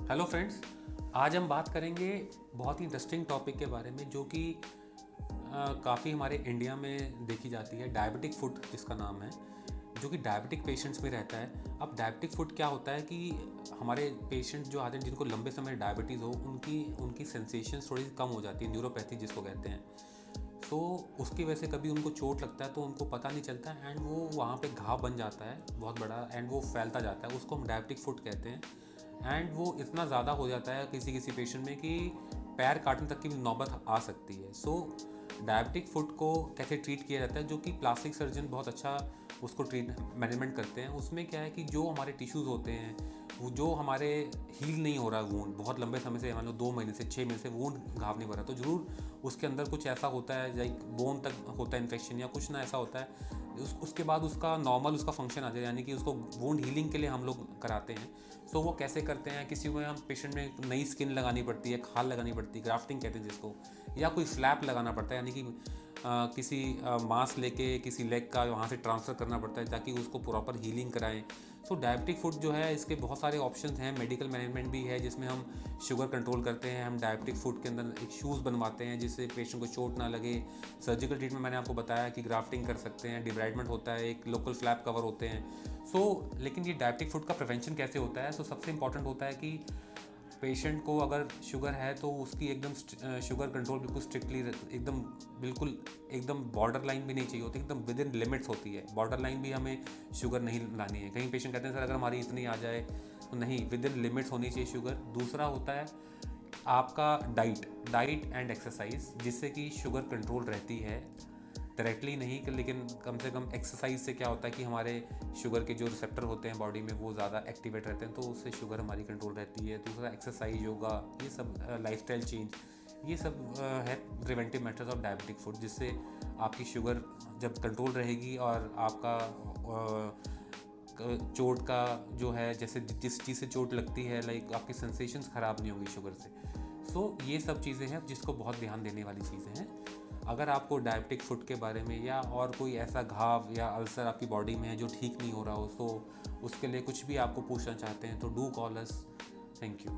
Hello friends, आज हम बात करेंगे बहुत ही इंटरेस्टिंग टॉपिक के बारे में जो कि काफ़ी हमारे इंडिया में देखी जाती है। डायबिटिक फुट जिसका नाम है, जो कि डायबिटिक पेशेंट्स में रहता है। अब डायबिटिक फुट क्या होता है कि हमारे पेशेंट जो आते हैं जिनको लंबे समय डायबिटीज़ हो, उनकी उनकी सेंसेशंस थोड़ी कम हो जाती है, न्यूरोपैथी जिसको कहते हैं। तो उसकी वजह से कभी उनको चोट लगता है तो उनको पता नहीं चलता एंड वो वहाँ पे घाव बन जाता है बहुत बड़ा एंड वो फैलता जाता है, उसको हम डायबिटिक फुट कहते हैं। एंड वो इतना ज़्यादा हो जाता है किसी किसी पेशेंट में कि पैर काटने तक की भी नौबत आ सकती है। सो डायबिटिक फुट को कैसे ट्रीट किया जाता है, जो कि प्लास्टिक सर्जन बहुत अच्छा उसको ट्रीट मैनेजमेंट करते हैं। उसमें क्या है कि जो हमारे टिश्यूज़ होते हैं, वो जो हमारे हील नहीं हो रहा वूंड बहुत लंबे समय से, मान लो 2 महीने से 6 महीने से वूंड घाव नहीं भरा, तो ज़रूर उसके अंदर कुछ ऐसा होता है, लाइक बोन तक होता है इन्फेक्शन या कुछ ना ऐसा होता है। उसके बाद उसका नॉर्मल उसका फंक्शन आ जाए, यानी कि उसको वूंड हीलिंग के लिए हम लोग कराते हैं। सो वो कैसे करते हैं, किसी में हम पेशेंट में नई स्किन लगानी पड़ती है, खाल लगानी पड़ती है, ग्राफ्टिंग कहते हैं जिसको, या कोई फ्लैप लगाना पड़ता है, यानी कि किसी मांस लेके किसी लेग का वहाँ से ट्रांसफ़र करना पड़ता है ताकि उसको प्रॉपर हीलिंग कराएं। सो डायबिटिक फुट जो है, इसके बहुत सारे ऑप्शन हैं। मेडिकल मैनेजमेंट भी है जिसमें हम शुगर कंट्रोल करते हैं। हम डायबिटिक फुट के अंदर एक शूज़ बनवाते हैं जिससे पेशेंट को चोट ना लगे। सर्जिकल ट्रीटमेंट मैंने आपको बताया कि ग्राफ्टिंग कर सकते हैं, डिब्राइडमेंट होता है, एक लोकल फ्लैप कवर होते हैं। लेकिन ये डायबिटिक फुट का प्रिवेंशन कैसे होता है? सबसे इंपॉर्टेंट होता है कि पेशेंट को अगर शुगर है तो उसकी एकदम शुगर कंट्रोल बिल्कुल स्ट्रिक्टली, एकदम बिल्कुल एकदम बॉर्डर लाइन भी नहीं चाहिए होती, एकदम विद इन लिमिट्स होती है। बॉर्डर लाइन भी हमें शुगर नहीं लानी है। कहीं पेशेंट कहते हैं सर अगर हमारी इतनी आ जाए, तो नहीं, विद इन लिमिट्स होनी चाहिए शुगर। दूसरा होता है आपका डाइट एंड एक्सरसाइज, जिससे कि शुगर कंट्रोल रहती है, डायरेक्टली नहीं लेकिन कम से कम एक्सरसाइज से क्या होता है कि हमारे शुगर के जो रिसेप्टर होते हैं बॉडी में वो ज़्यादा एक्टिवेट रहते हैं, तो उससे शुगर हमारी कंट्रोल रहती है। दूसरा एक्सरसाइज, योगा, ये सब लाइफस्टाइल चेंज, ये सब है preventive methods of diabetic foot, जिससे आपकी शुगर जब कंट्रोल रहेगी और आपका चोट का जो है, जैसे जिस चीज़ से चोट लगती है, लाइक आपकी सेंसेशंस ख़राब नहीं होंगी शुगर से। ये सब चीज़ें हैं जिसको बहुत ध्यान देने वाली चीज़ें हैं। अगर आपको डायबिटिक फुट के बारे में या और कोई ऐसा घाव या अल्सर आपकी बॉडी में है जो ठीक नहीं हो रहा हो, उसके लिए कुछ भी आपको पूछना चाहते हैं तो do call us. Thank you.